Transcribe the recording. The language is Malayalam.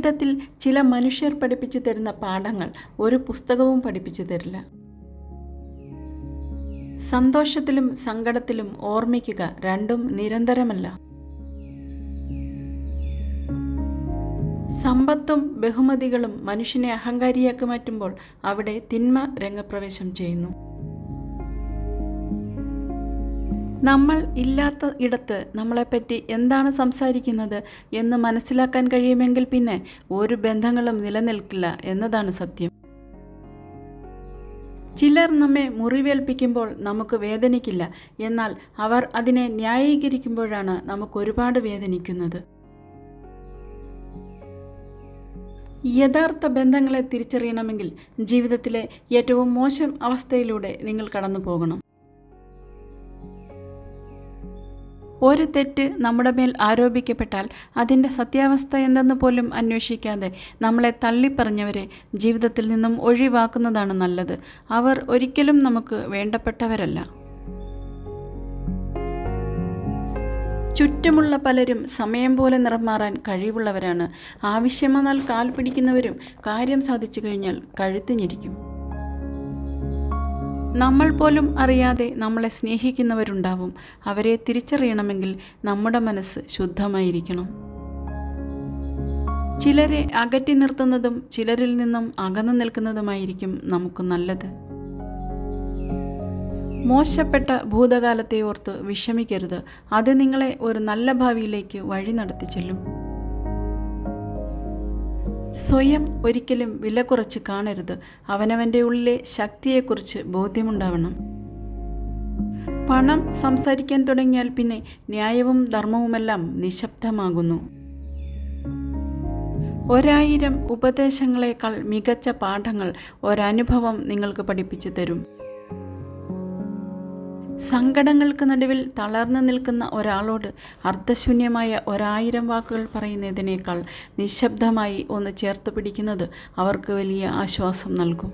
ജീവിതത്തിൽ ചില മനുഷ്യർ പഠിപ്പിച്ചു തരുന്ന പാഠങ്ങൾ ഒരു പുസ്തകവും പഠിപ്പിച്ചു തരില്ല. സന്തോഷത്തിലും സങ്കടത്തിലും ഓർമ്മിക്കുക, രണ്ടും നിരന്തരമല്ല. സമ്പത്തും ബഹുമതികളും മനുഷ്യനെ അഹങ്കാരിയാക്കി മാറ്റുമ്പോൾ അവിടെ തിന്മ രംഗപ്രവേശം ചെയ്യുന്നു. നമ്മൾ ഇല്ലാത്ത ഇടത്ത് നമ്മളെപ്പറ്റി എന്താണ് സംസാരിക്കുന്നത് എന്ന് മനസ്സിലാക്കാൻ കഴിയുമെങ്കിൽ പിന്നെ ഒരു ബന്ധങ്ങളും നിലനിൽക്കില്ല എന്നതാണ് സത്യം. ചിലർ നമ്മെ മുറിവേൽപ്പിക്കുമ്പോൾ നമുക്ക് വേദനിക്കില്ല, എന്നാൽ അവർ അതിനെ ന്യായീകരിക്കുമ്പോഴാണ് നമുക്ക് ഒരുപാട് വേദനിക്കുന്നത്. യഥാർത്ഥ ബന്ധങ്ങളെ തിരിച്ചറിയണമെങ്കിൽ ജീവിതത്തിലെ ഏറ്റവും മോശം അവസ്ഥയിലൂടെ നിങ്ങൾ കടന്നു പോകണം. ഒരു തെറ്റ് നമ്മുടെ മേൽ ആരോപിക്കപ്പെട്ടാൽ അതിൻ്റെ സത്യാവസ്ഥ എന്തെന്ന് പോലും അന്വേഷിക്കാതെ നമ്മളെ തള്ളിപ്പറഞ്ഞവരെ ജീവിതത്തിൽ നിന്നും ഒഴിവാക്കുന്നതാണ് നല്ലത്. അവർ ഒരിക്കലും നമുക്ക് വേണ്ടപ്പെട്ടവരല്ല. ചുറ്റുമുള്ള പലരും സമയം പോലെ നിറം മാറാൻ കഴിവുള്ളവരാണ്. ആവശ്യം വന്നാൽ കാൽ പിടിക്കുന്നവരും കാര്യം സാധിച്ചു കഴിഞ്ഞാൽ കഴുത്ത് ഞെരിക്കും. നമ്മൾ പോലും അറിയാതെ നമ്മളെ സ്നേഹിക്കുന്നവരുണ്ടാവും. അവരെ തിരിച്ചറിയണമെങ്കിൽ നമ്മുടെ മനസ്സ് ശുദ്ധമായിരിക്കണം. ചിലരെ അകറ്റി നിർത്തുന്നതും ചിലരിൽ നിന്നും അകന്നു നിൽക്കുന്നതുമായിരിക്കും നമുക്ക് നല്ലത്. മോശപ്പെട്ട ഭൂതകാലത്തെ ഓർത്ത് വിഷമിക്കരുത്. അത് നിങ്ങളെ ഒരു നല്ല ഭാവിയിലേക്ക് വഴി നടത്തി ചെല്ലും. സ്വയം ഒരിക്കലും വില കുറച്ച് കാണരുത്. അവനവൻ്റെ ഉള്ളിലെ ശക്തിയെക്കുറിച്ച് ബോധ്യമുണ്ടാവണം. പണം സംസാരിക്കാൻ തുടങ്ങിയാൽ പിന്നെ ന്യായവും ധർമ്മവുമെല്ലാം നിശബ്ദമാകുന്നു. 1000 ഉപദേശങ്ങളെക്കാൾ മികച്ച പാഠങ്ങൾ ഒരനുഭവം നിങ്ങൾക്ക് പഠിപ്പിച്ചു തരും. സങ്കടങ്ങൾക്ക് നടുവിൽ തളർന്നു നിൽക്കുന്ന ഒരാളോട് അർത്ഥശൂന്യമായ 1000 വാക്കുകൾ പറയുന്നതിനേക്കാൾ നിശബ്ദമായി ഒന്ന് ചേർത്ത് പിടിക്കുന്നത് അവർക്ക് വലിയ ആശ്വാസം നൽകും.